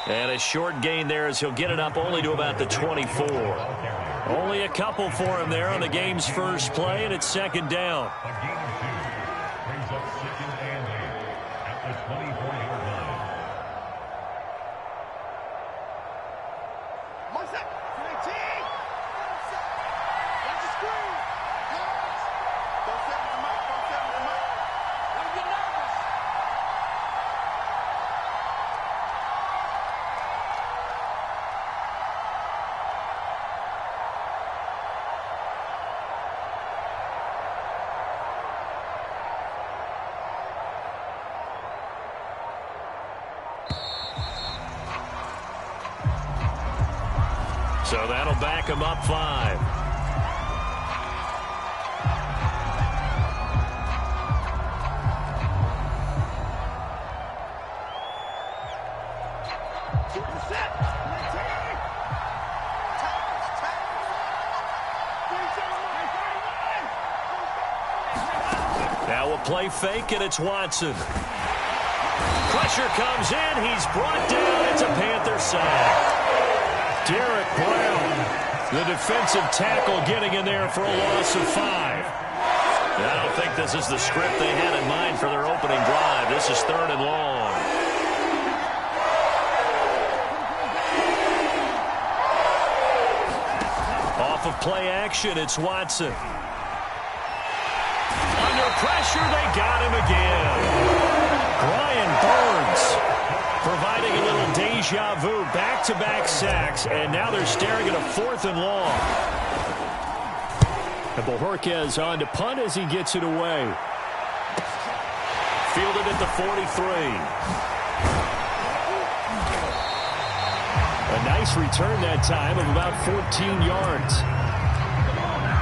And a short gain there as he'll get it up only to about the 24. Only a couple for him there on the game's first play, and it's second down. Brings up second and 8 at the 24-yard line. So that'll back him up 5. Now we'll play fake, and it's Watson. Pressure comes in. He's brought down. It's a Panther sack. Derek Brown, the defensive tackle, getting in there for a loss of 5. I don't think this is the script they had in mind for their opening drive. This is 3rd and long. Off of play action, it's Watson. Under pressure, they got him again. Brian Burns providing a little deja vu, back-to-back sacks, and now they're staring at a 4th and long. And Bojorquez on to punt as he gets it away. Fielded at the 43. A nice return that time of about 14 yards.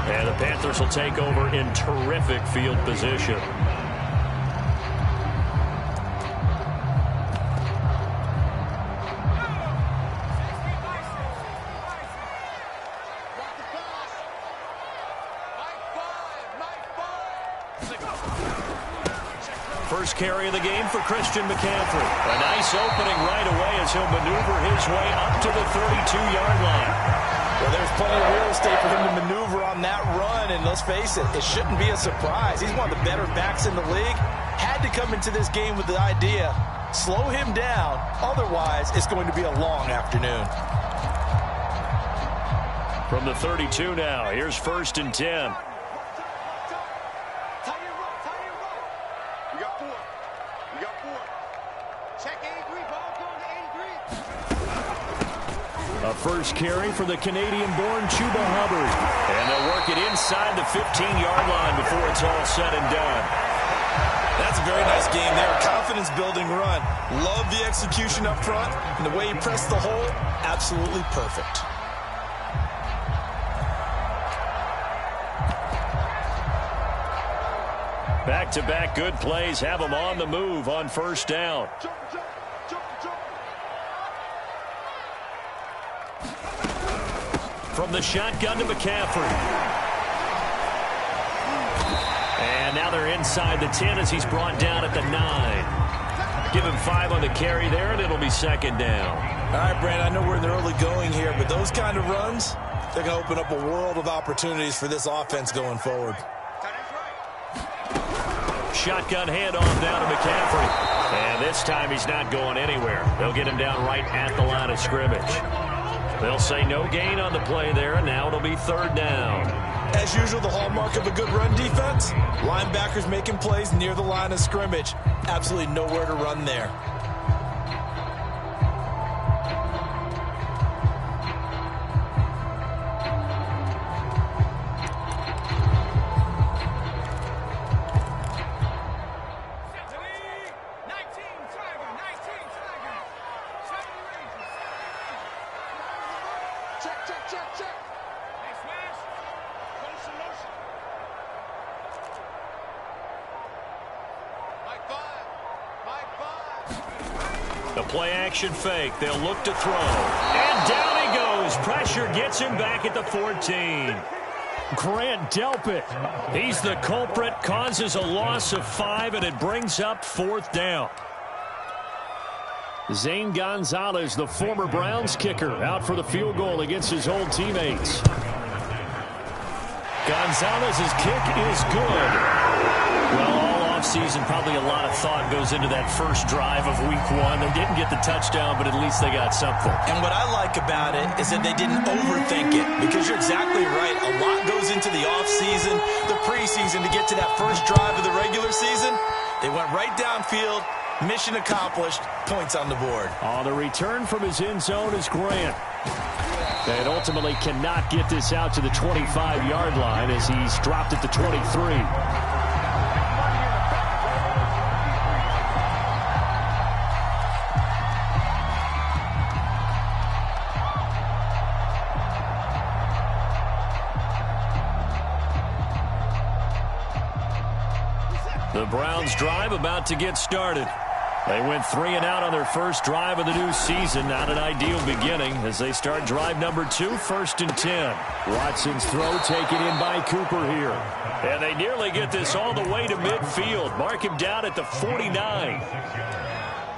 And the Panthers will take over in terrific field position. First carry of the game for Christian McCaffrey. A nice opening right away as he'll maneuver his way up to the 32-yard line. Well, there's plenty of real estate for him to maneuver on that run, and let's face it, it shouldn't be a surprise. He's one of the better backs in the league. Had to come into this game with the idea, slow him down, otherwise it's going to be a long afternoon. From the 32 now, here's 1st and 10. A first carry for the Canadian-born Chuba Hubbard. And they'll work it inside the 15-yard line before it's all said and done. That's a very nice game there. Confidence-building run. Love the execution up front. And the way he pressed the hole, absolutely perfect. Back-to-back good plays have them on the move on 1st down. From the shotgun to McCaffrey. And now they're inside the 10 as he's brought down at the 9. Give him 5 on the carry there, and it'll be 2nd down. All right, Brandon, I know we're in the early going here, but those kind of runs, they're going to open up a world of opportunities for this offense going forward. Shotgun handoff down to McCaffrey. And this time he's not going anywhere. They'll get him down right at the line of scrimmage. They'll say no gain on the play there, and now it'll be 3rd down. As usual, the hallmark of a good run defense, linebackers making plays near the line of scrimmage. Absolutely nowhere to run there. The play-action fake. They'll look to throw. And down he goes. Pressure gets him back at the 14. Grant Delpit. He's the culprit. Causes a loss of 5, and it brings up 4th down. Zane Gonzalez, the former Browns kicker, out for the field goal against his old teammates. Gonzalez's kick is good. Well, all offseason, probably a lot of thought goes into that first drive of week 1. They didn't get the touchdown, but at least they got something. And what I like about it is that they didn't overthink it, because you're exactly right. A lot goes into the offseason, the preseason to get to that first drive of the regular season. They went right downfield. Mission accomplished. Points on the board. On the return from his end zone is Grant. And ultimately cannot get this out to the 25-yard line as he's dropped at the 23. The Browns drive about to get started. They went 3 and out on their first drive of the new season. Not an ideal beginning as they start drive number 2, 1st and 10. Watson's throw taken in by Cooper here. And they nearly get this all the way to midfield. Mark him down at the 49.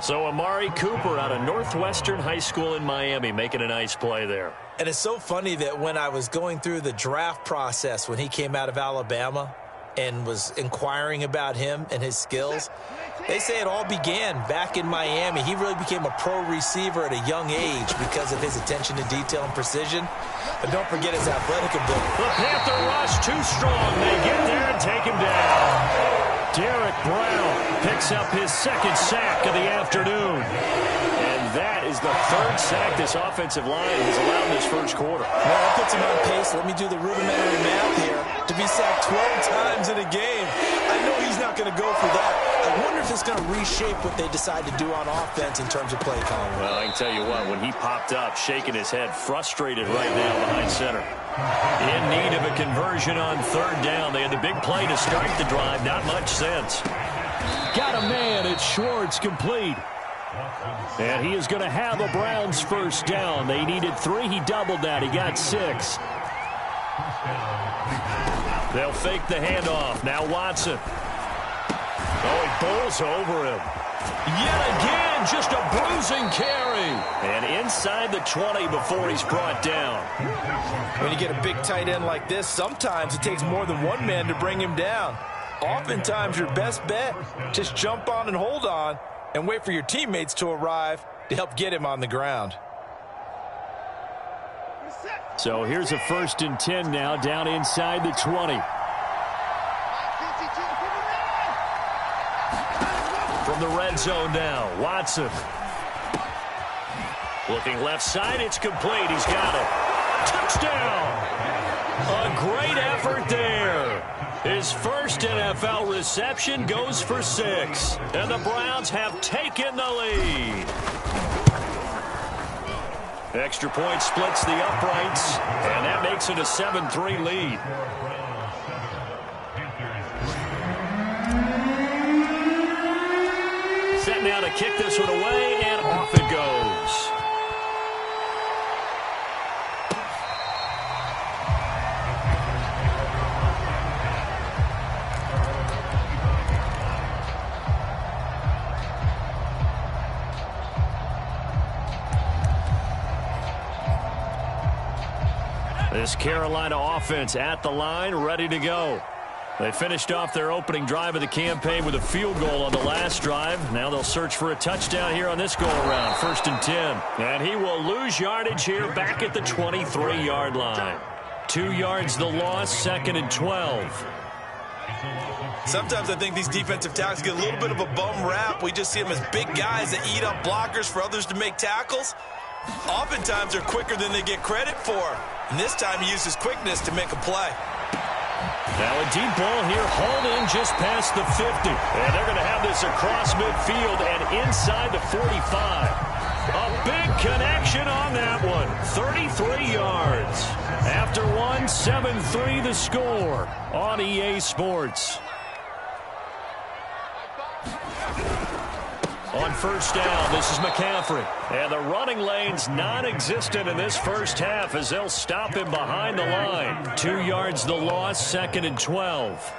So Amari Cooper out of Northwestern High School in Miami making a nice play there. And it's so funny that when I was going through the draft process when he came out of Alabama and was inquiring about him and his skills, they say it all began back in Miami. He really became a pro receiver at a young age because of his attention to detail and precision. But don't forget his athletic ability. The Panther rush too strong. They get there and take him down. Derek Brown picks up his 2nd sack of the afternoon. And that is the 3rd sack this offensive line has allowed in this first quarter. Well, that puts him on pace. Let me do the rudimentary math here. To be sacked 12 times in a game. I know he's not going to go for that. I wonder if it's going to reshape what they decide to do on offense in terms of play calling. Well, I can tell you what, when he popped up, shaking his head, frustrated right now behind center. In need of a conversion on 3rd down. They had the big play to start the drive. Not much sense. Got a man. It's Schwartz, complete. And he is going to have a Browns 1st down. They needed 3. He doubled that. He got 6. They'll fake the handoff. Now Watson. Oh, he bowls over him. Yet again, just a bruising carry. And inside the 20 before he's brought down. When you get a big tight end like this, sometimes it takes more than one man to bring him down. Oftentimes, your best bet, just jump on and hold on and wait for your teammates to arrive to help get him on the ground. So here's a 1st and 10 now down inside the 20. From the red zone now, Watson. Looking left side, it's complete. He's got it. Touchdown! A great effort there. His first NFL reception goes for 6. And the Browns have taken the lead. Extra point splits the uprights, and that makes it a 7-3 lead. Set now to kick this one away, and off it goes. This Carolina offense at the line, ready to go. They finished off their opening drive of the campaign with a field goal on the last drive. Now they'll search for a touchdown here on this go-around, 1st and 10. And he will lose yardage here back at the 23-yard line. 2 yards the loss, 2nd and 12. Sometimes I think these defensive tackles get a little bit of a bum rap. We just see them as big guys that eat up blockers for others to make tackles. Oftentimes they're quicker than they get credit for. And this time he uses quickness to make a play. Now a deep ball here, hauled in just past the 50. And they're going to have this across midfield and inside the 45. A big connection on that one. 33 yards. After one, 7-3 the score on EA Sports. On 1st down, this is McCaffrey. And the running lane's non-existent in this first half as they'll stop him behind the line. 2 yards the loss, 2nd and 12.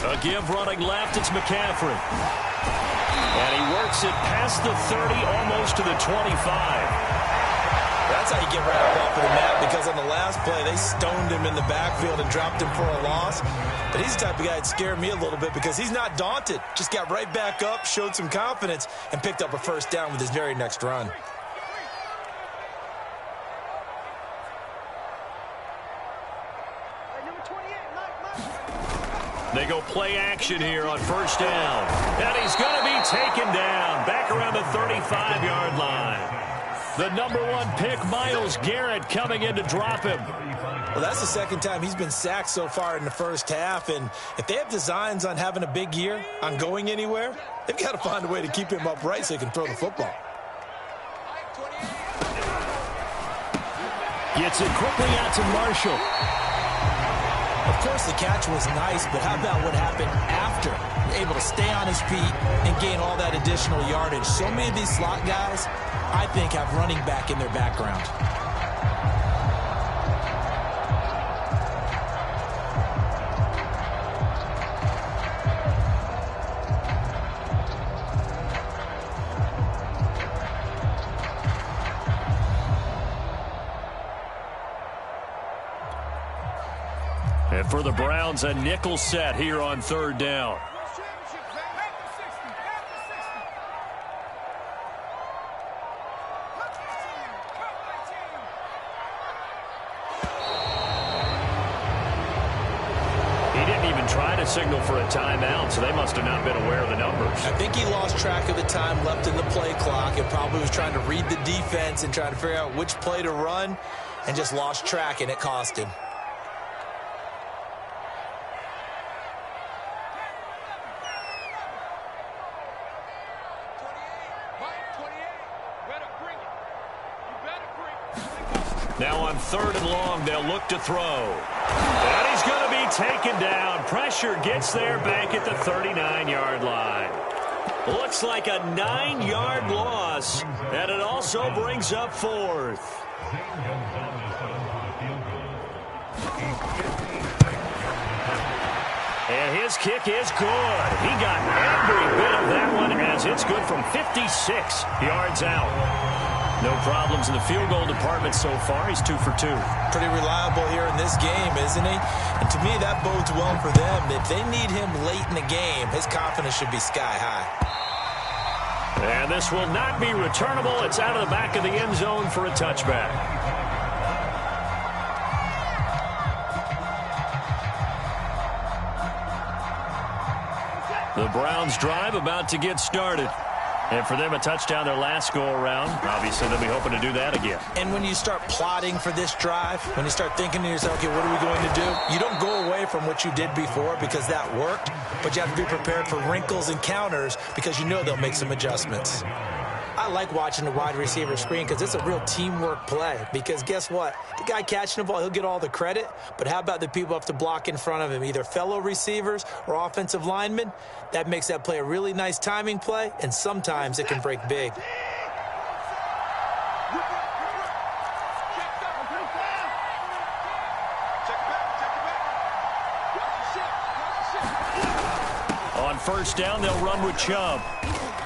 A give running left, it's McCaffrey. And he works it past the 30, almost to the 25. That's how you get right up off of the mat, because on the last play, they stoned him in the backfield and dropped him for a loss. But he's the type of guy that scared me a little bit because he's not daunted. Just got right back up, showed some confidence, and picked up a first down with his very next run. They go play action here on first down. And he's going to be taken down back around the 35-yard line. The number 1 pick, Myles Garrett, coming in to drop him. Well, that's the second time he's been sacked so far in the first half. And if they have designs on having a big year, on going anywhere, they've got to find a way to keep him upright so he can throw the football. Gets it quickly out to Marshall. Of course, the catch was nice, but how about what happened after? Able to stay on his feet and gain all that additional yardage. So many of these slot guys, I think, have running back in their background. And for the Browns, a nickel set here on third down. He didn't even try to signal for a timeout, so they must have not been aware of the numbers. I think he lost track of the time left in the play clock and probably was trying to read the defense and trying to figure out which play to run and just lost track, and it cost him. Now on third and long, they'll look to throw. And he's going to be taken down. Pressure gets there back at the 39-yard line. Looks like a 9-yard loss, and it also brings up fourth. And his kick is good. He got every bit of that one as it's good from 56 yards out. No problems in the field goal department so far. He's 2 for 2. Pretty reliable here in this game, isn't he? And to me, that bodes well for them. If they need him late in the game, his confidence should be sky high. And this will not be returnable. It's out of the back of the end zone for a touchback. The Browns drive about to get started. And for them, a touchdown their last go-around. Obviously, they'll be hoping to do that again. And when you start plotting for this drive, when you start thinking to yourself, okay, what are we going to do? You don't go away from what you did before because that worked, but you have to be prepared for wrinkles and counters because you know they'll make some adjustments. I like watching the wide receiver screen because it's a real teamwork play. Because guess what? The guy catching the ball, he'll get all the credit. But how about the people who have to block in front of him, either fellow receivers or offensive linemen? That makes that play a really nice timing play, and sometimes it can break big. On first down, they'll run with Chubb.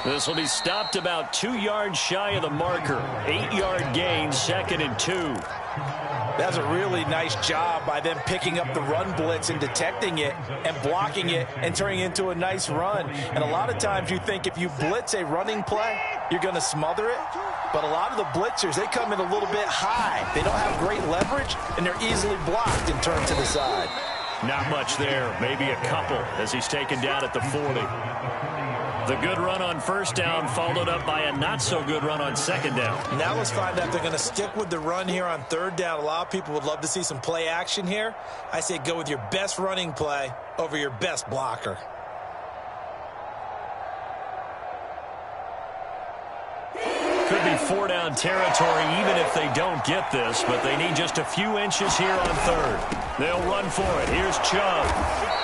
This will be stopped about 2 yards shy of the marker. 8-yard gain, 2nd and 2. That's a really nice job by them picking up the run blitz and detecting it and blocking it and turning it into a nice run. And a lot of times you think if you blitz a running play, you're going to smother it. But a lot of the blitzers, they come in a little bit high. They don't have great leverage, and they're easily blocked and turned to the side. Not much there, maybe a couple as he's taken down at the 40. The good run on first down followed up by a not-so-good run on second down. Now let's find out if they're going to stick with the run here on third down. A lot of people would love to see some play action here. I say go with your best running play over your best blocker. Could be 4-down territory even if they don't get this, but they need just a few inches here on third. They'll run for it. Here's Chubb.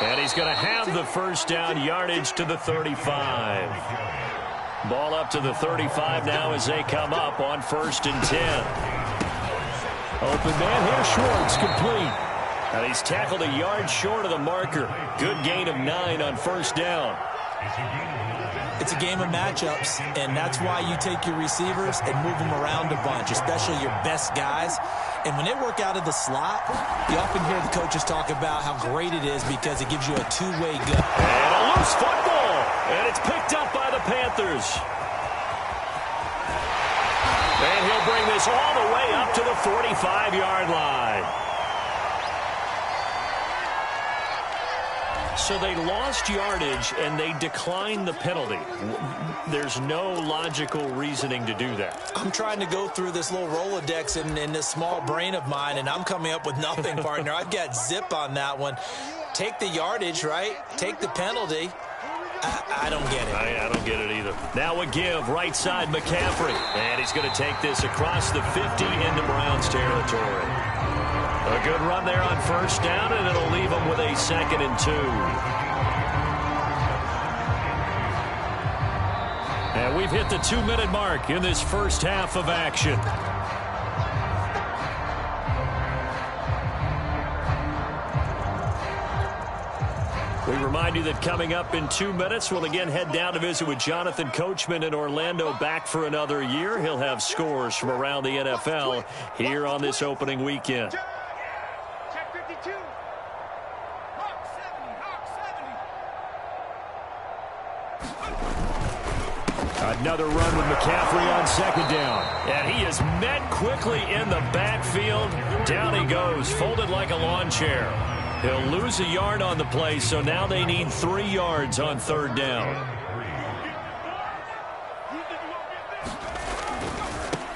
And he's going to have the first down, yardage to the 35. Ball up to the 35 now as they come up on 1st and 10. Open man here, Schwartz, complete. And he's tackled a yard short of the marker. Good gain of 9 on first down. It's a game of matchups, and that's why you take your receivers and move them around a bunch, especially your best guys. And when they work out of the slot, you often hear the coaches talk about how great it is because it gives you a two-way go. And a loose football, and it's picked up by the Panthers. And he'll bring this all the way up to the 45-yard line. So they lost yardage, and they declined the penalty. There's no logical reasoning to do that. I'm trying to go through this little Rolodex in this small brain of mine, and I'm coming up with nothing, partner. I've got zip on that one. Take the yardage, right? Take the penalty. I don't get it. I don't get it either. Now a give, right side McCaffrey. And he's going to take this across the 50 into Browns territory. A good run there on first down, and it'll leave them with a 2nd and 2. And we've hit the 2-minute mark in this first half of action. We remind you that coming up in 2 minutes, we'll again head down to visit with Jonathan Coachman in Orlando, back for another year. He'll have scores from around the NFL here on this opening weekend. Check 52. Hawk 70. Another run with McCaffrey on 2nd down. And he is met quickly in the backfield. Down he goes, folded like a lawn chair. He'll lose a yard on the play, so now they need 3 yards on 3rd down.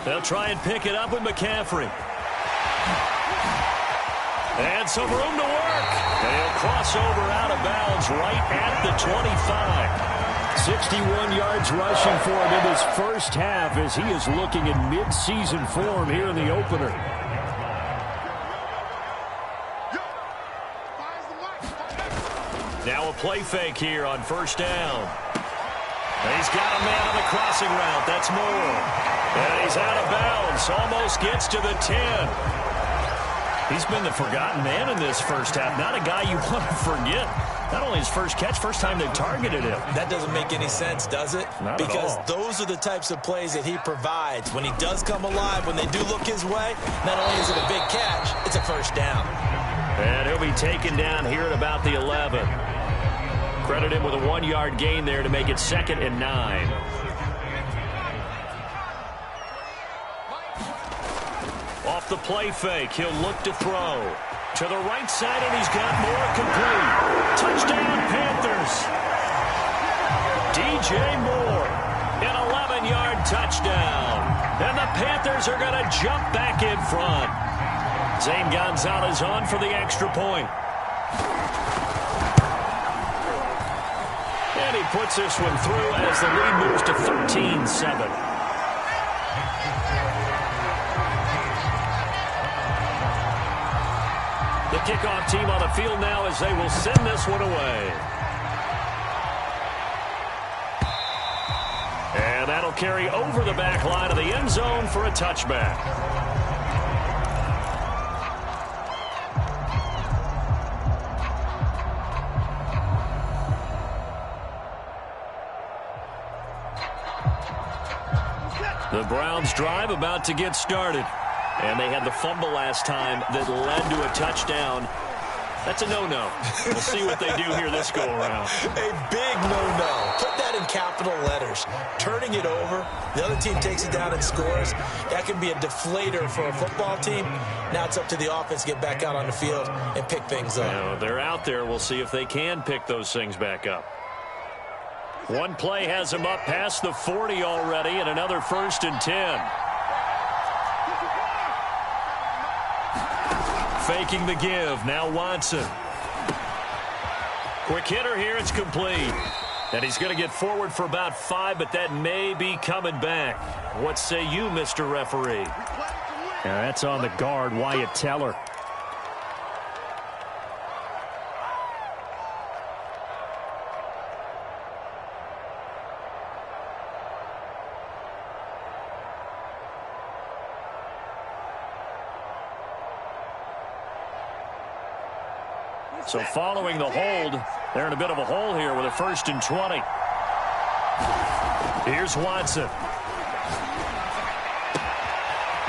They'll try and pick it up with McCaffrey. And some room to work. And he'll cross over out of bounds right at the 25. 61 yards rushing for him in his first half as he is looking in mid-season form here in the opener. Now a play fake here on first down. And he's got a man on the crossing route. That's Moore. And he's out of bounds. Almost gets to the 10. He's been the forgotten man in this first half. Not a guy you want to forget. Not only his first catch, first time they targeted him. That doesn't make any sense, does it? Not because at all. Those are the types of plays that he provides. When he does come alive, when they do look his way, not only is it a big catch, it's a first down. And he'll be taken down here at about the 11. Credit him with a 1-yard gain there to make it 2nd and 9. Off the play fake, he'll look to throw. To the right side, and he's got more complete. Touchdown, Panthers. DJ Moore, an 11-yard touchdown. And the Panthers are going to jump back in front. Zane Gonzalez on for the extra point. And he puts this one through as the lead moves to 13-7. The kickoff team on the field now as they will send this one away. And that'll carry over the back line of the end zone for a touchback. The Browns drive about to get started. And they had the fumble last time that led to a touchdown. That's a no-no. We'll see what they do here this go-around. A big no-no. Put that in capital letters. Turning it over, the other team takes it down and scores. That can be a deflator for a football team. Now it's up to the offense to get back out on the field and pick things up. Now, they're out there. We'll see if they can pick those things back up. One play has them up past the 40 already, and another 1st and 10. Faking the give. Now Watson. Quick hitter here. It's complete. And he's going to get forward for about 5, but that may be coming back. What say you, Mr. Referee? Yeah, that's on the guard, Wyatt Teller. So following the hold, they're in a bit of a hole here with a 1st and 20. Here's Watson.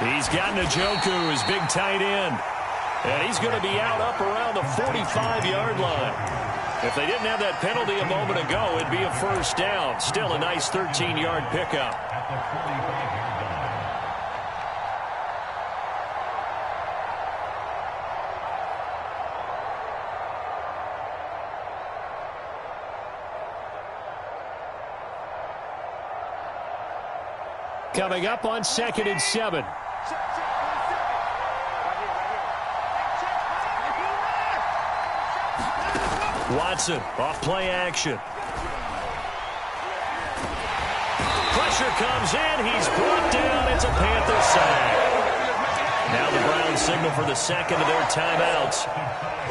He's got Njoku, his big tight end. And he's going to be out up around the 45-yard line. If they didn't have that penalty a moment ago, it'd be a 1st down. Still a nice 13-yard pickup. At the 45-yard line. Coming up on 2nd and 7. Watson off play action. Pressure comes in. He's brought down. It's a Panther sack. Now the Browns signal for the second of their timeouts,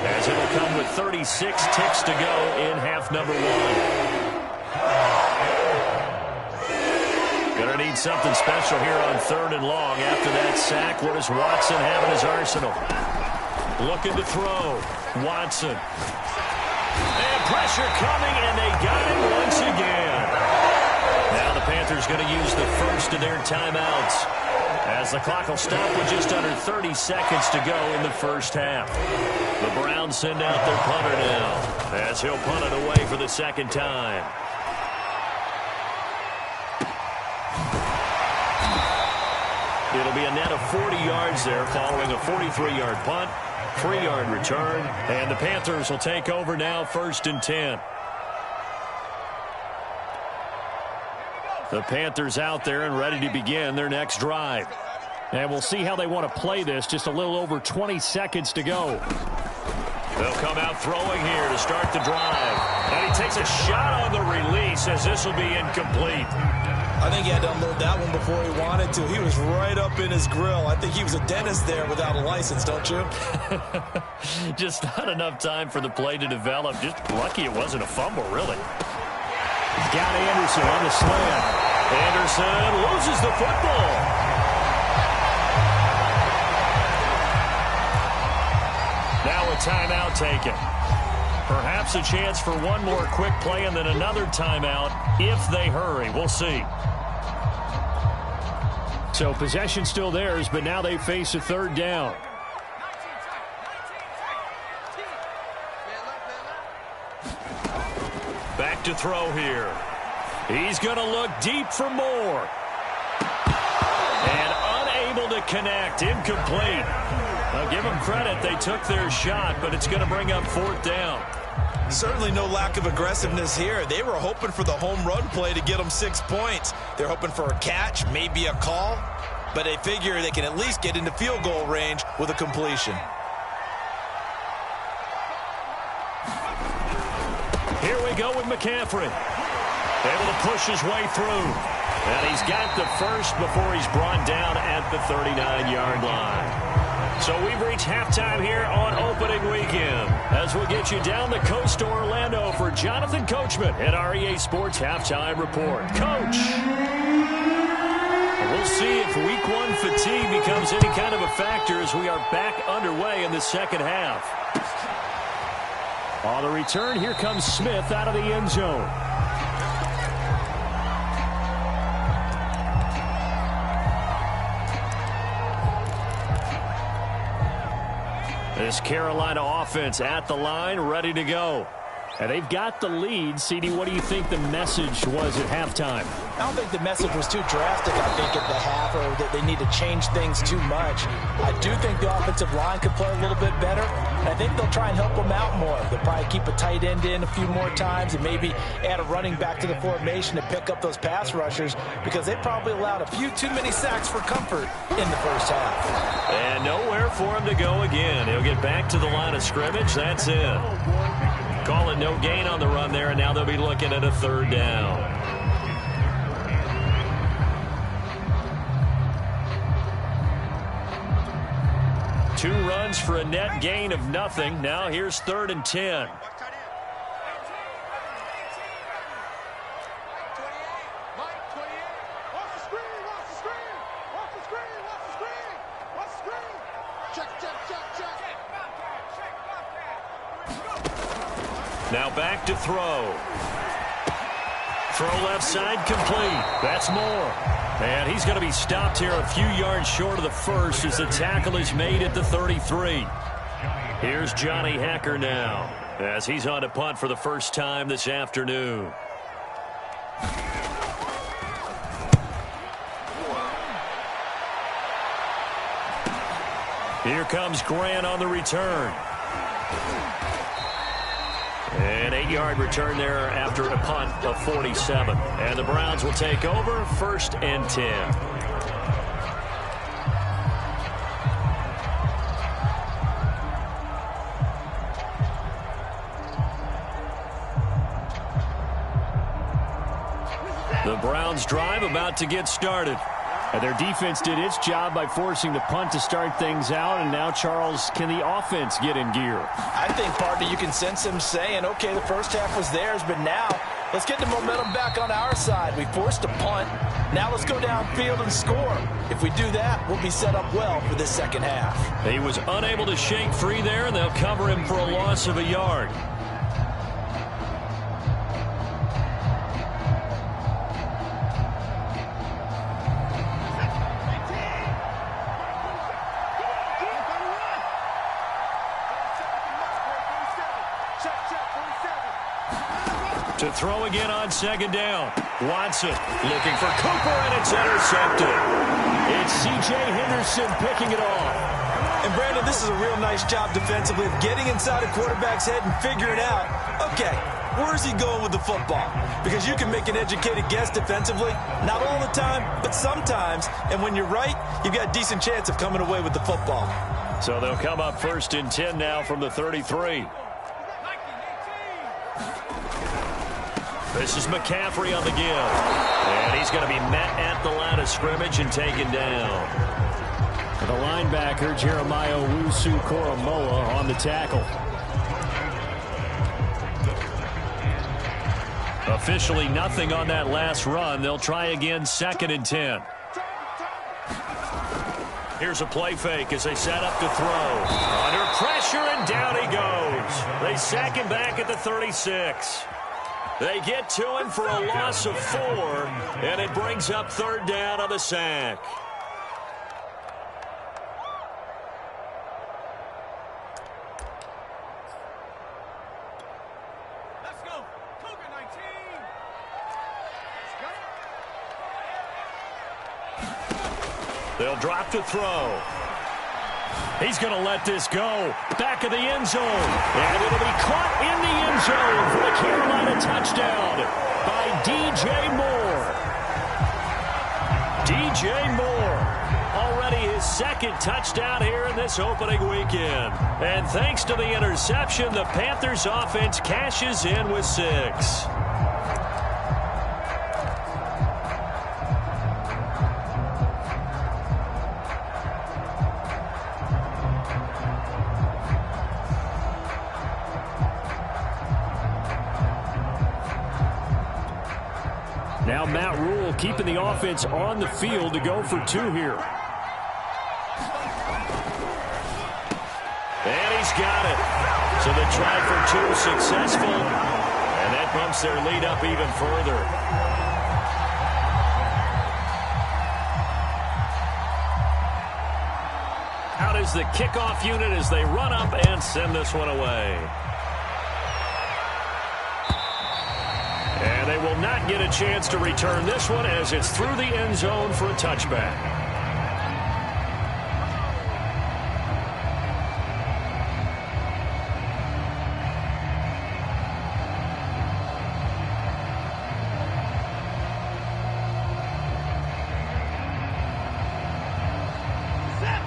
as it'll come with 36 ticks to go in half number 1. Gonna need something special here on 3rd and long. After that sack, what does Watson have in his arsenal? Looking to throw. Watson. And pressure coming, and they got him once again. Now the Panthers going to use the first of their timeouts, as the clock will stop with just under 30 seconds to go in the first half. The Browns send out their punter now, as he'll punt it away for the second time. It'll be a net of 40 yards there following a 43-yard punt, 3-yard return, and the Panthers will take over now 1st and 10. The Panthers out there and ready to begin their next drive. And we'll see how they want to play this. Just a little over 20 seconds to go. They'll come out throwing here to start the drive. And he takes a shot on the release, as this will be incomplete. I think he had to unload that one before he wanted to. He was right up in his grill. I think he was a dentist there without a license, don't you? Just not enough time for the play to develop. Just lucky it wasn't a fumble, really. He's got Anderson on the slant. Anderson loses the football. Now a timeout taken. Perhaps a chance for one more quick play and then another timeout if they hurry. We'll see. So possession still theirs, but now they face a 3rd down. Back to throw here. He's going to look deep for more. And unable to connect. Incomplete. I'll give them credit. They took their shot, but it's going to bring up 4th down. Certainly no lack of aggressiveness here. They were hoping for the home run play to get them 6 points. They're hoping for a catch, maybe a call, but they figure they can at least get into field goal range with a completion. Here we go with McCaffrey. Able to push his way through. And he's got the first before he's brought down at the 39-yard line. So we've reached halftime here on opening weekend, as we'll get you down the coast to Orlando for Jonathan Coachman at our EA Sports Halftime Report. Coach, we'll see if Week 1 fatigue becomes any kind of a factor as we are back underway in the second half. On the return, here comes Smith out of the end zone. This Carolina offense at the line, ready to go. And they've got the lead. CD, what do you think the message was at halftime? I don't think the message was too drastic, I think, at the half, or that they need to change things too much. I do think the offensive line could play a little bit better, and I think they'll try and help them out more. They'll probably keep a tight end in a few more times and maybe add a running back to the formation to pick up those pass rushers, because they probably allowed a few too many sacks for comfort in the first half. And nowhere for him to go again. He'll get back to the line of scrimmage. That's it. Call it no gain on the run there, and now they'll be looking at a 3rd down. Two runs for a net gain of nothing. Now here's 3rd and 10. Now back to throw. Throw left side complete. That's Moore. And he's going to be stopped here a few yards short of the first as the tackle is made at the 33. Here's Johnny Hecker now as he's on to punt for the first time this afternoon. Here comes Grant on the return. An 8-yard return there after a punt of 47. And the Browns will take over 1st and 10. The Browns drive about to get started. Their defense did its job by forcing the punt to start things out, and now, Charles, can the offense get in gear? I think, partner, you can sense him saying, okay, the first half was theirs, but now let's get the momentum back on our side. We forced a punt. Now let's go downfield and score. If we do that, we'll be set up well for this second half. He was unable to shake free there, and they'll cover him for a loss of a yard. To throw again on 2nd down. Watson looking for Cooper, and it's intercepted. It's C.J. Henderson picking it off. And, Brandon, this is a real nice job defensively of getting inside a quarterback's head and figuring out, okay, where's he going with the football? Because you can make an educated guess defensively, not all the time, but sometimes. And when you're right, you've got a decent chance of coming away with the football. So they'll come up 1st and 10 now from the 33. This is McCaffrey on the give. And he's going to be met at the line of scrimmage and taken down. The linebacker, Jeremiah Owusu-Koramoah, on the tackle. Officially nothing on that last run. They'll try again 2nd and 10. Here's a play fake as they set up to throw. Under pressure, and down he goes. They sack him back at the 36. They get to him for a loss of 4, and it brings up 3rd down on the sack. Let's go. Cougar 19. They'll drop to throw. He's going to let this go. Back of the end zone. And it'll be caught in the end zone for the Carolina touchdown by D.J. Moore. D.J. Moore, already his 2nd touchdown here in this opening weekend. And thanks to the interception, the Panthers offense cashes in with 6. Now Matt Rule keeping the offense on the field to go for 2 here. And he's got it. So the try for 2 successful. And that bumps their lead up even further. Out is the kickoff unit as they run up and send this one away. And they will not get a chance to return this one as it's through the end zone for a touchback.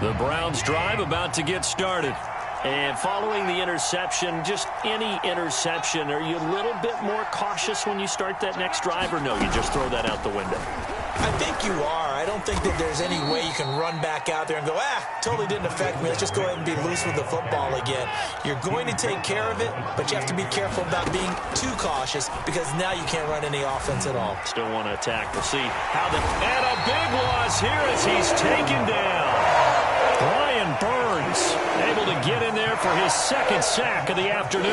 The Browns drive about to get started. And following the interception, just any interception, are you a little bit more cautious when you start that next drive, or no, you just throw that out the window? I think you are. I don't think that there's any way you can run back out there and go, totally didn't affect me. Let's just go ahead and be loose with the football again. You're going to take care of it, but you have to be careful about being too cautious because now you can't run any offense at all. Still want to attack. We'll see how the... And a big loss here as he's taken down. Brian Burns able to get in there for his 2nd sack of the afternoon.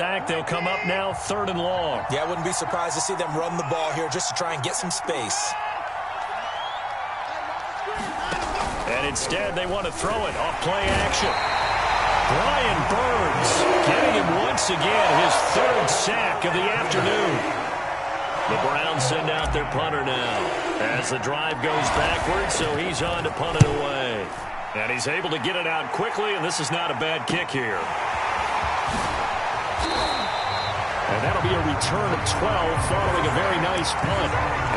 sack. They'll come up now 3rd and long. Yeah, I wouldn't be surprised to see them run the ball here just to try and get some space. And instead, they want to throw it off play action. Brian Burns getting him once again, his 3rd sack of the afternoon. The Browns send out their punter now as the drive goes backwards, so he's on to punt it away. And he's able to get it out quickly, and this is not a bad kick here. And that'll be a return of 12 following a very nice punt.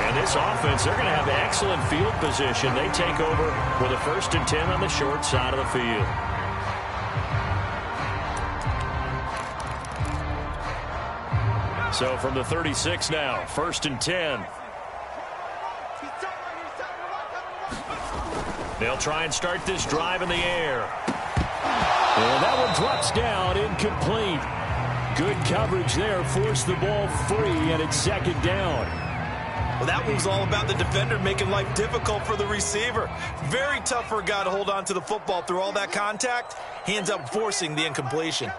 And this offense, they're going to have excellent field position. They take over with a 1st and 10 on the short side of the field. So from the 36 now, 1st and 10. They'll try and start this drive in the air. And that one drops down, incomplete. Good coverage there, forced the ball free, and it's 2nd down. Well, that one's all about the defender making life difficult for the receiver. Very tough for a guy to hold on to the football through all that contact. He ends up forcing the incompletion.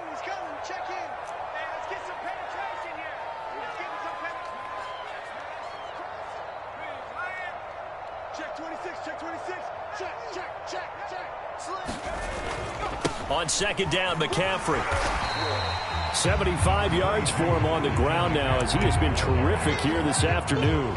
On 2nd down, McCaffrey. 75 yards for him on the ground now as he has been terrific here this afternoon.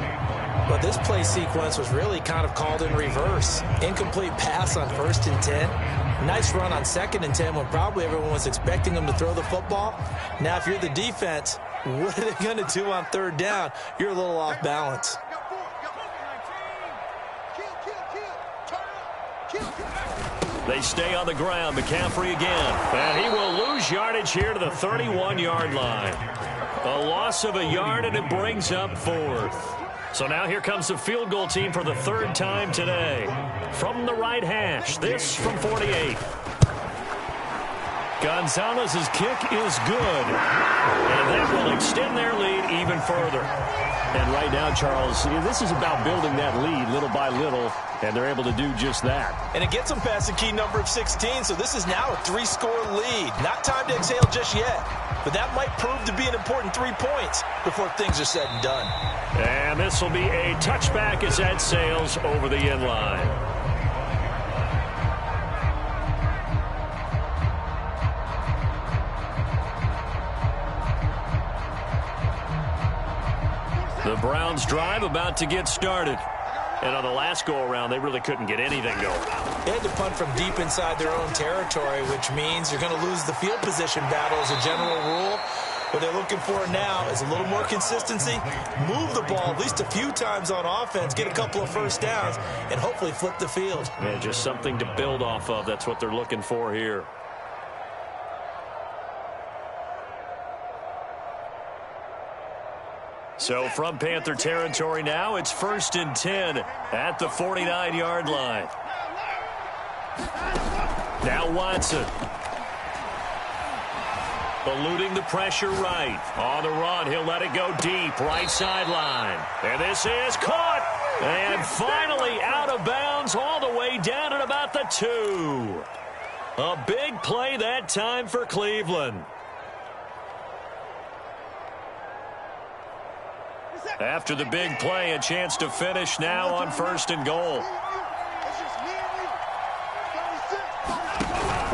But this play sequence was really kind of called in reverse. Incomplete pass on 1st and 10. Nice run on 2nd and 10 when probably everyone was expecting him to throw the football. Now, if you're the defense, what are they going to do on 3rd down? You're a little off balance. They stay on the ground. McCaffrey again. And he will lose yardage here to the 31-yard line. A loss of a yard, and it brings up 4th. So now here comes the field goal team for the 3rd time today. From the right hash, this from 48. Gonzalez's kick is good. And that will extend their lead even further. And right now, Charles, this is about building that lead little by little, and they're able to do just that. And it gets them past the key number of 16, so this is now a 3-score lead. Not time to exhale just yet, but that might prove to be an important 3 points before things are said and done. And this will be a touchback as that sails over the end line. The Browns drive about to get started. And on the last go-around, they really couldn't get anything going. They had to punt from deep inside their own territory, which means you're going to lose the field position battle as a general rule. What they're looking for now is a little more consistency, move the ball at least a few times on offense, get a couple of 1st downs, and hopefully flip the field. Yeah, just something to build off of. That's what they're looking for here. So from Panther territory now, it's 1st and 10 at the 49-yard line. Now Watson. Eluding the pressure right. On the run, he'll let it go deep, right sideline. And this is caught. And finally out of bounds all the way down at about the 2. A big play that time for Cleveland. After the big play, a chance to finish now on 1st and goal.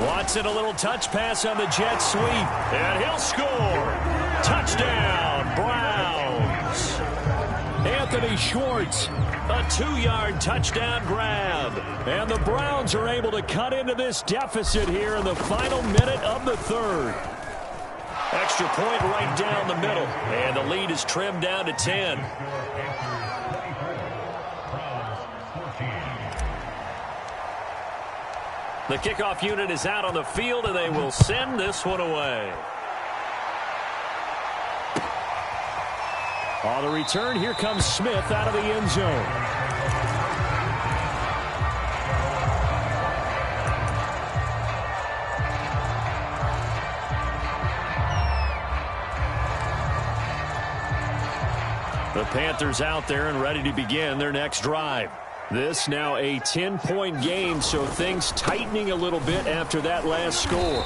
Watson, a little touch pass on the jet sweep, and he'll score. Touchdown, Browns. Anthony Schwartz. A 2-yard touchdown grab. And the Browns are able to cut into this deficit here in the final minute of the 3rd. Extra point right down the middle. And the lead is trimmed down to 10. The kickoff unit is out on the field, and they will send this one away. On the return, here comes Smith out of the end zone. The Panthers out there and ready to begin their next drive. This now a 10-point game, so things tightening a little bit after that last score.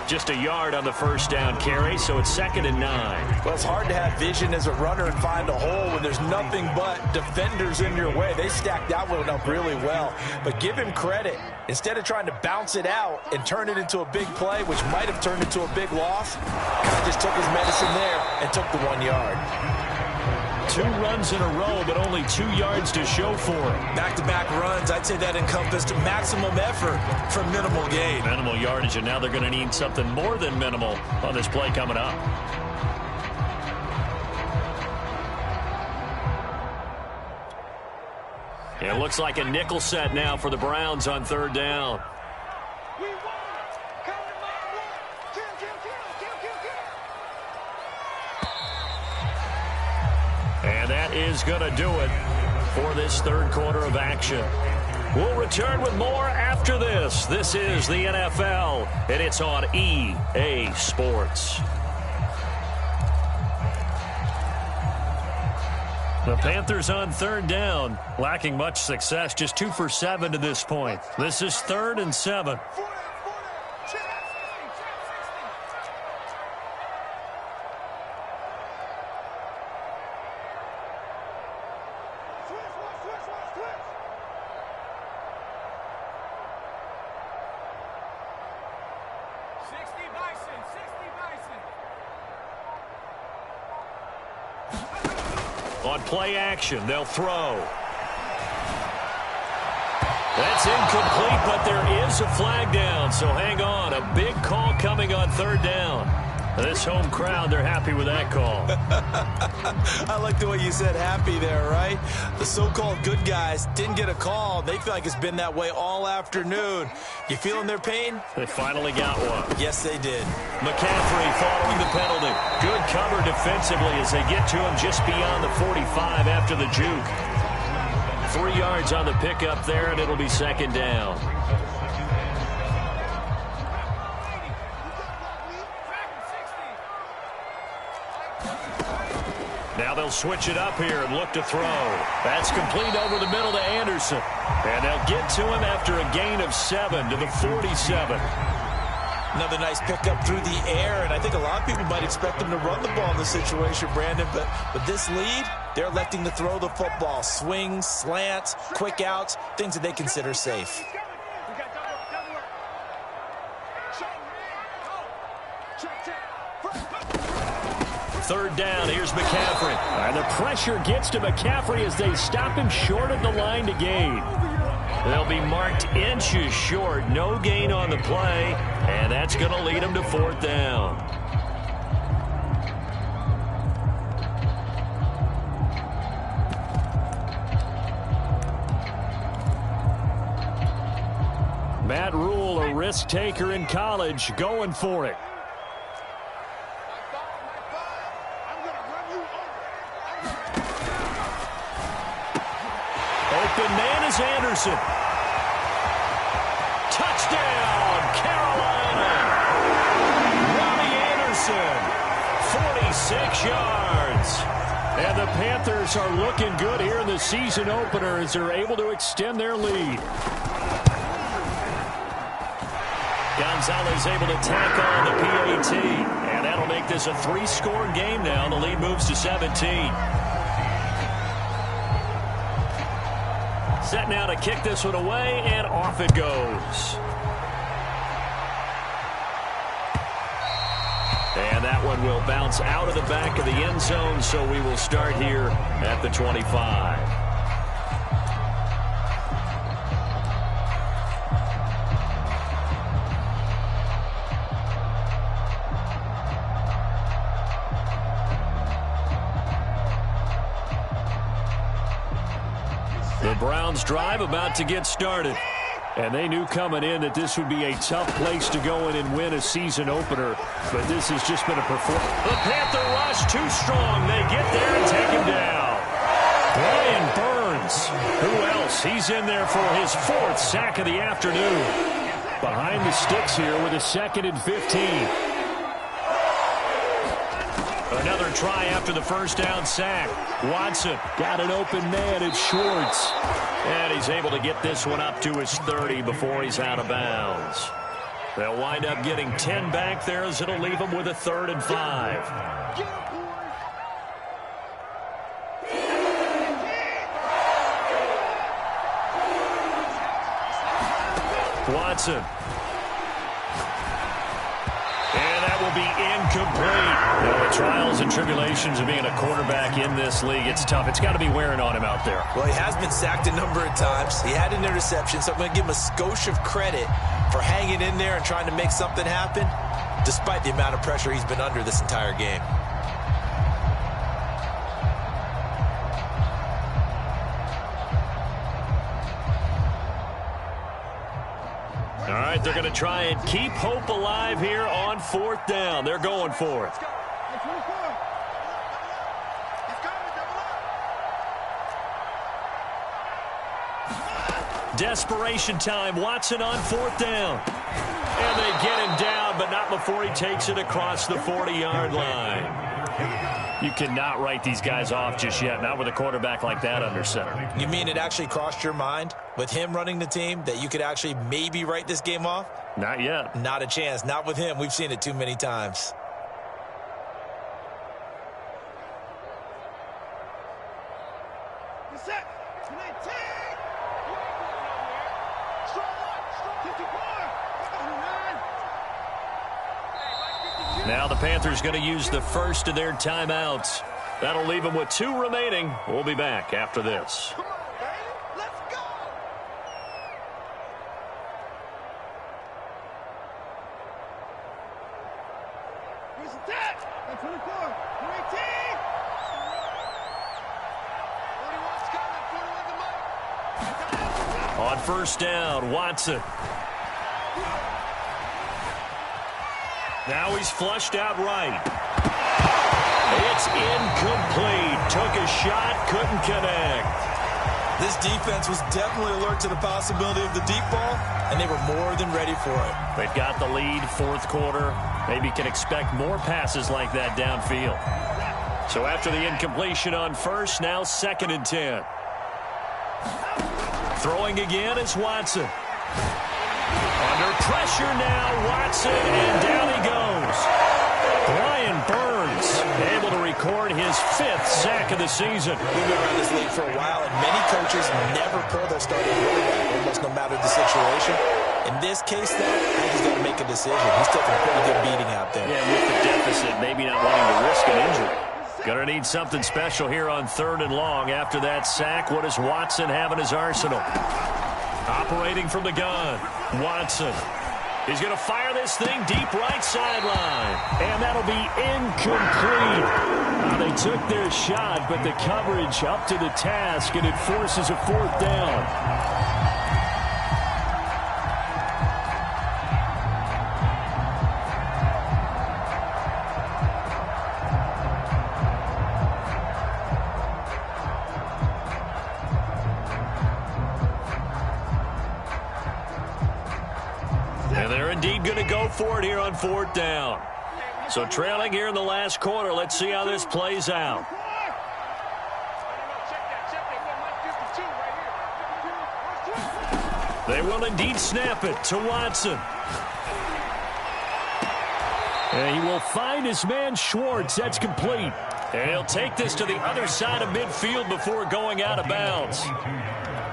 Just a yard on the first down carry, so it's 2nd and 9. Well, it's hard to have vision as a runner and find a hole when there's nothing but defenders in your way. They stacked that one up really well. But give him credit. Instead of trying to bounce it out and turn it into a big play, which might have turned into a big loss, kind of just took his medicine there and took the 1 yard. 2 runs in a row, but only 2 yards to show for it. Back-to-back runs, I'd say that encompassed maximum effort for minimal gain. Minimal yardage, and now they're going to need something more than minimal on this play coming up. It looks like a nickel set now for the Browns on 3rd down. And that is going to do it for this 3rd quarter of action. We'll return with more after this. This is the NFL, and it's on EA Sports. The Panthers on 3rd down, lacking much success, just 2 for 7 to this point. This is 3rd and 7. On play action, they'll throw. That's incomplete, but there is a flag down, so hang on. A big call coming on 3rd down. This home crowd, they're happy with that call. I like the way you said happy there, right? The so-called good guys didn't get a call. They feel like it's been that way all afternoon. You feeling their pain? They finally got one. Yes, they did. McCaffrey following the penalty. Good cover defensively as they get to him just beyond the 45 after the juke. 3 yards on the pickup there, and it'll be 2nd down. Now they'll switch it up here and look to throw. That's complete over the middle to Anderson. And they'll get to him after a gain of 7 to the 47. Another nice pickup through the air, and I think a lot of people might expect them to run the ball in this situation, Brandon, but with this lead, they're electing to throw the football. Swings, slants, quick outs, things that they consider safe. Third down, here's McCaffrey. And the pressure gets to McCaffrey as they stop him short of the line to gain. They'll be marked inches short. No gain on the play, and that's going to lead them to 4th down. Matt Rule, a risk taker in college, going for it. Open man is Anderson. Touchdown, Carolina. Robbie Anderson, 46 yards. And the Panthers are looking good here in the season opener as they're able to extend their lead. Gonzalez able to tack on the PAT. And that'll make this a 3-score game now. The lead moves to 17. Set now to kick this one away, and off it goes. And that one will bounce out of the back of the end zone, so we will start here at the 25. The Browns drive about to get started. And they knew coming in that this would be a tough place to go in and win a season opener. But this has just been a performance. The Panther rush too strong. They get there and take him down. Brian Burns. Who else? He's in there for his 4th sack of the afternoon. Behind the sticks here with a 2nd and 15. Another try after the first down sack. Watson got an open man at Schwartz. And he's able to get this one up to his 30 before he's out of bounds. They'll wind up getting 10 back there as it'll leave them with a 3rd and 5. Watson. And that will be incomplete. You know, the trials and tribulations of being a quarterback in this league, it's tough. It's got to be wearing on him out there. Well, he has been sacked a number of times. He had an interception, so I'm going to give him a skosh of credit for hanging in there and trying to make something happen, despite the amount of pressure he's been under this entire game. All right, they're going to try and keep hope alive here on 4th down. They're going for it. Desperation time. Watson on 4th down. And they get him down, but not before he takes it across the 40-yard line. You cannot write these guys off just yet, not with a quarterback like that under center. You mean it actually crossed your mind with him running the team that you could actually maybe write this game off? Not yet. Not a chance. Not with him. We've seen it too many times. Now the Panthers going to use the first of their timeouts. That'll leave them with 2 remaining. We'll be back after this. Come on, baby. Let's go. Where's the tag? 24, 18. 41's coming. 41's the mark. On 1st down, Watson. Now he's flushed out right. It's incomplete. Took a shot, couldn't connect. This defense was definitely alert to the possibility of the deep ball, and they were more than ready for it. They've got the lead, 4th quarter. Maybe can expect more passes like that downfield. So after the incompletion on 1st, now 2nd and 10. Throwing again is Watson. Under pressure now, Watson, and down he goes. Brian Burns able to record his 5th sack of the season. We've been around this league for a while, and many coaches never pull their starting quarterback, almost no matter the situation. In this case, though, I think he's got to make a decision. He's taking a pretty good beating out there. Yeah, with the deficit, maybe not wanting to risk an injury. Going to need something special here on 3rd and long. After that sack, what does Watson have in his arsenal? Operating from the gun, Watson. He's going to fire this thing deep right sideline. And that'll be incomplete. They took their shot, but the coverage up to the task, and it forces a 4th down. And they're indeed going to go for it here on 4th down. So trailing here in the last quarter. Let's see how this plays out. They will indeed snap it to Watson. And he will find his man Schwartz. That's complete. And he'll take this to the other side of midfield before going out of bounds.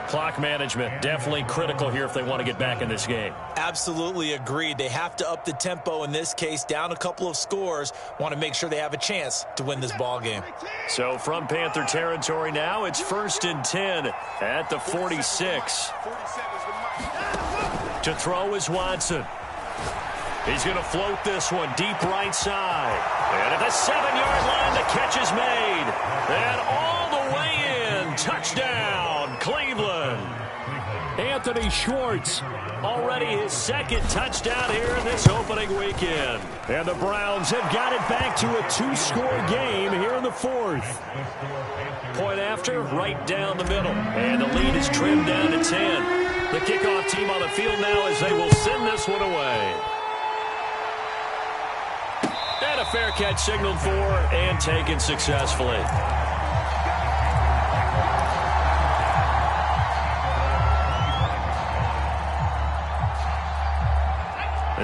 Clock management definitely critical here if they want to get back in this game. Absolutely agreed. They have to up the tempo in this case, down a couple of scores. Want to make sure they have a chance to win this ball game. So from Panther territory now, it's 1st and 10 at the 46. To throw is Watson. He's going to float this one deep right side. And at the 7-yard line, the catch is made. And all the way in. Touchdown, Cleveland. Anthony Schwartz, already his 2nd touchdown here in this opening weekend. And the Browns have got it back to a 2-score game here in the 4th. Point after, right down the middle. And the lead is trimmed down to 10. The kickoff team on the field now as they will send this one away. And a fair catch signaled for and taken successfully.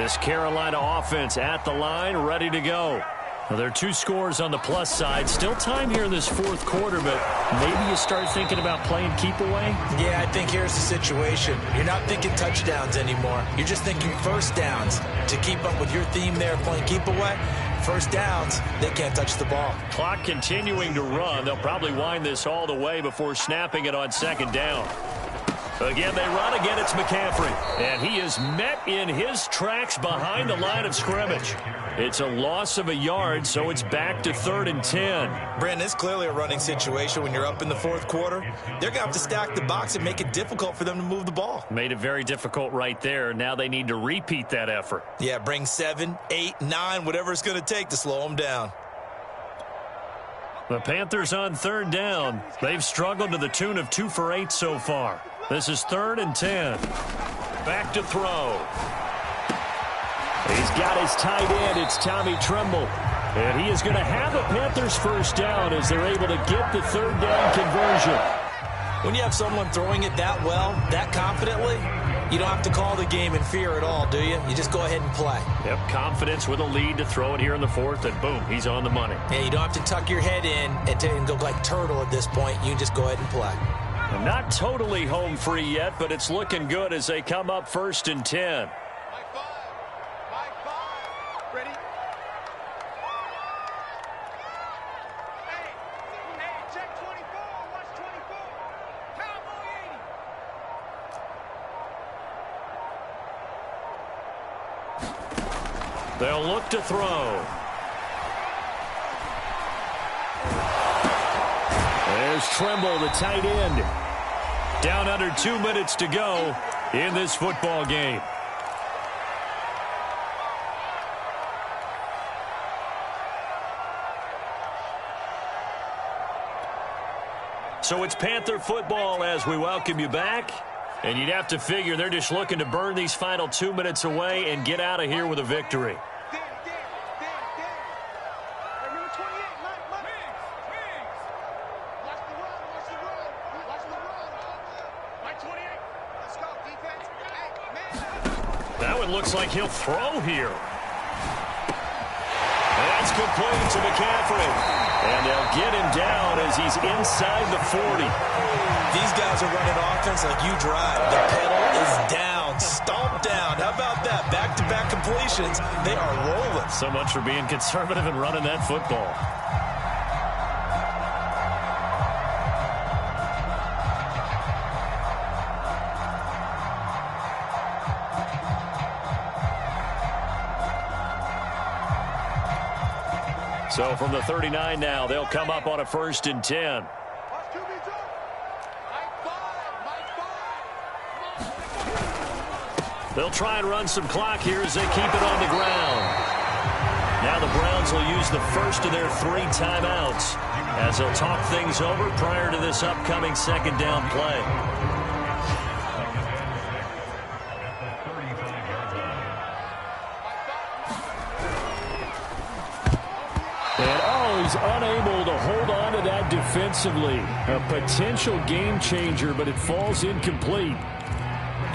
This Carolina offense at the line, ready to go. Well, there are 2 scores on the plus side. Still time here in this fourth quarter, but maybe you start thinking about playing keep away? Yeah, I think here's the situation. You're not thinking touchdowns anymore. You're just thinking first downs. To keep up with your theme there, playing keep away, first downs, they can't touch the ball. Clock continuing to run. They'll probably wind this all the way before snapping it on second down. Again, they run again. It's McCaffrey. And he is met in his tracks behind the line of scrimmage. It's a loss of a yard, so it's back to 3rd and 10. Brandon, it's clearly a running situation when you're up in the fourth quarter. They're going to have to stack the box and make it difficult for them to move the ball. Made it very difficult right there. Now they need to repeat that effort. Yeah, bring 7, 8, 9, whatever it's going to take to slow them down. The Panthers on 3rd down. They've struggled to the tune of 2 for 8 so far. This is 3rd and 10. Back to throw. He's got his tight end. It's Tommy Tremble. And he is going to have the Panthers first down as they're able to get the 3rd down conversion. When you have someone throwing it that well, that confidently, you don't have to call the game in fear at all, do you? You just go ahead and play. Yep, confidence with a lead to throw it here in the 4th, and boom, he's on the money. Yeah, you don't have to tuck your head in and go like turtle at this point. You can just go ahead and play. Not totally home free yet, but it's looking good as they come up 1st and 10. Ready? Hey, check 24. Watch 24. Cowboy 80. They'll look to throw. There's Tremble, the tight end. Down under 2 minutes to go in this football game. So it's Panther football as we welcome you back. And you'd have to figure they're just looking to burn these final 2 minutes away and get out of here with a victory. That one looks like he'll throw here. That's complete to McCaffrey. And they'll get him down as he's inside the 40. These guys are running offense like you drive. The pedal is down, stomped down. How about that? Back-to-back completions. They are rolling. So much for being conservative and running that football. So from the 39 now, they'll come up on a 1st and 10. They'll try and run some clock here as they keep it on the ground. Now the Browns will use the first of their 3 timeouts as they'll talk things over prior to this upcoming 2nd down play. He's unable to hold on to that defensively. A potential game changer, but it falls incomplete.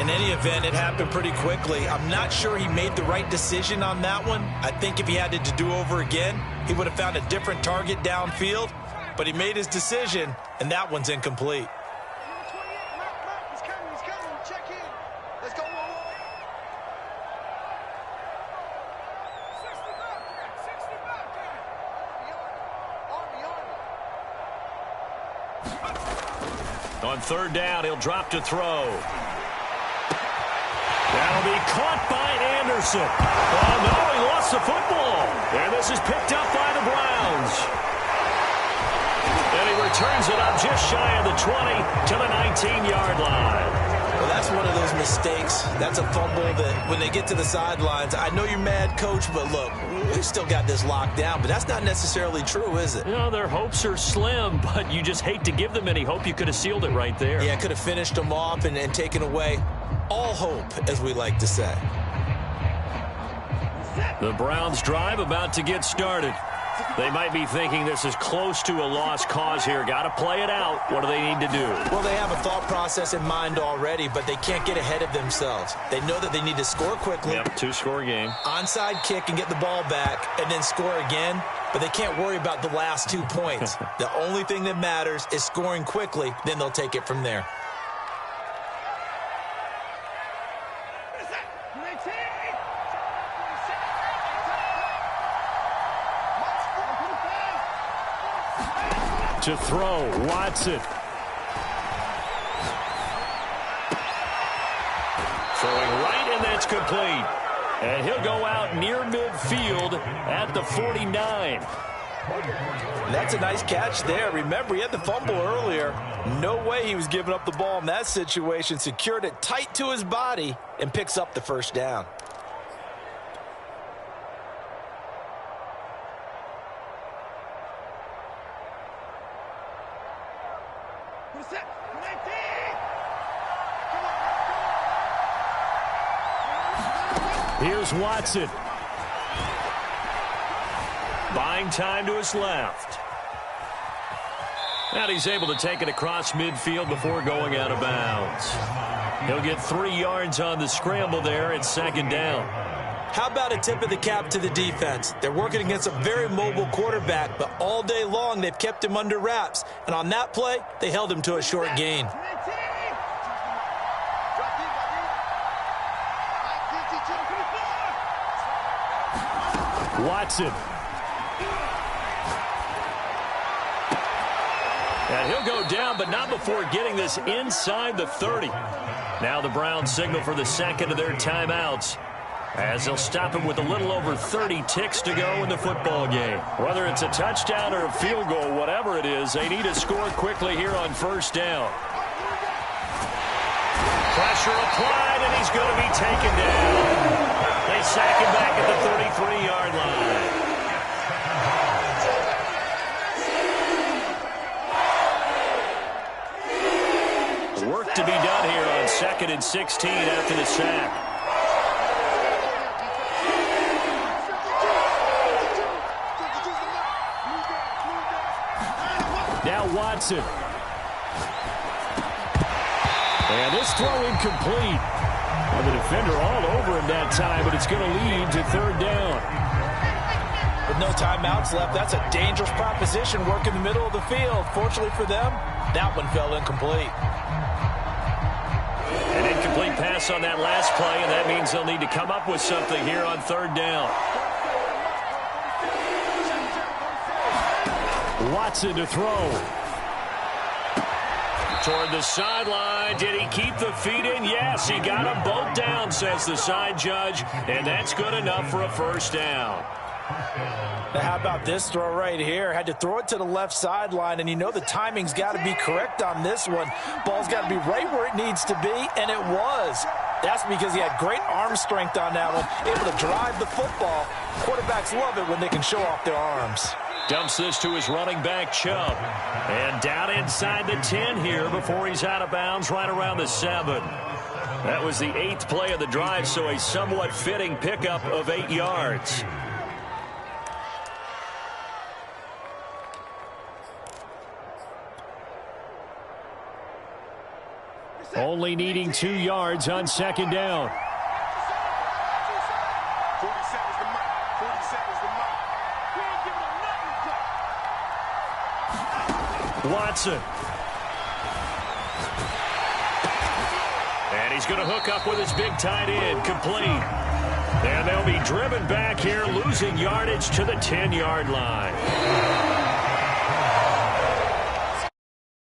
In any event, it happened pretty quickly. I'm not sure he made the right decision on that one. I think if he had to do over again, he would have found a different target downfield. But he made his decision, and that one's incomplete. He's coming. Check in. Let's go. On 3rd down, he'll drop to throw. That'll be caught by Anderson. Oh, no, he lost the football. And this is picked up by the Browns. And he returns it up just shy of the 20 to the 19-yard line. Well, that's one of those mistakes. That's a fumble that when they get to the sidelines, I know you're mad, Coach, but look, we've still got this locked down. But that's not necessarily true, is it? You know, their hopes are slim, but you just hate to give them any hope. You could have sealed it right there. Yeah, could have finished them off and taken away all hope, as we like to say. The Browns drive about to get started. They might be thinking this is close to a lost cause here. Got to play it out. What do they need to do? Well, they have a thought process in mind already, but they can't get ahead of themselves. They know that they need to score quickly. Yep, two-score game. Onside kick and get the ball back and then score again, but they can't worry about the last 2 points. The only thing that matters is scoring quickly, then they'll take it from there. To throw, Watson. Throwing right, and that's complete. And he'll go out near midfield at the 49. That's a nice catch there. Remember, he had the fumble earlier. No way he was giving up the ball in that situation. Secured it tight to his body and picks up the first down. Here's Watson. Buying time to his left. And he's able to take it across midfield before going out of bounds. He'll get 3 yards on the scramble there at second down. How about a tip of the cap to the defense? They're working against a very mobile quarterback, but all day long they've kept him under wraps. And on that play, they held him to a short gain. Watson. And he'll go down, but not before getting this inside the 30. Now the Browns signal for the second of their timeouts, as they'll stop him with a little over 30 ticks to go in the football game. Whether it's a touchdown or a field goal, whatever it is, they need to score quickly here on first down. Pressure applied, and he's going to be taken down. They sack him back at the 33-yard line. Work to be done here on 2nd and 16 after the sack. Now Watson. And this throw incomplete. Well, the defender all over him that time, but it's going to lead to third down. With no timeouts left, that's a dangerous proposition. Work in the middle of the field. Fortunately for them, that one fell incomplete. An incomplete pass on that last play, and that means they'll need to come up with something here on third down. Watson to throw. Toward the sideline. Did he keep the feet in? Yes, he got them both down, says the side judge, and that's good enough for a first down. Now, how about this throw right here? Had to throw it to the left sideline, and you know the timing's got to be correct on this one. Ball's got to be right where it needs to be, and it was. That's because he had great arm strength on that one, able to drive the football. Quarterbacks love it when they can show off their arms. Dumps this to his running back, Chubb. And down inside the 10 here before he's out of bounds right around the 7. That was the 8th play of the drive, so a somewhat fitting pickup of 8 yards. Only needing 2 yards on second down. 40 seconds to mark. 40 seconds to mark. We ain't giving them nothing. Watson. And he's going to hook up with his big tight end, complete. And they'll be driven back here, losing yardage to the 10-yard line.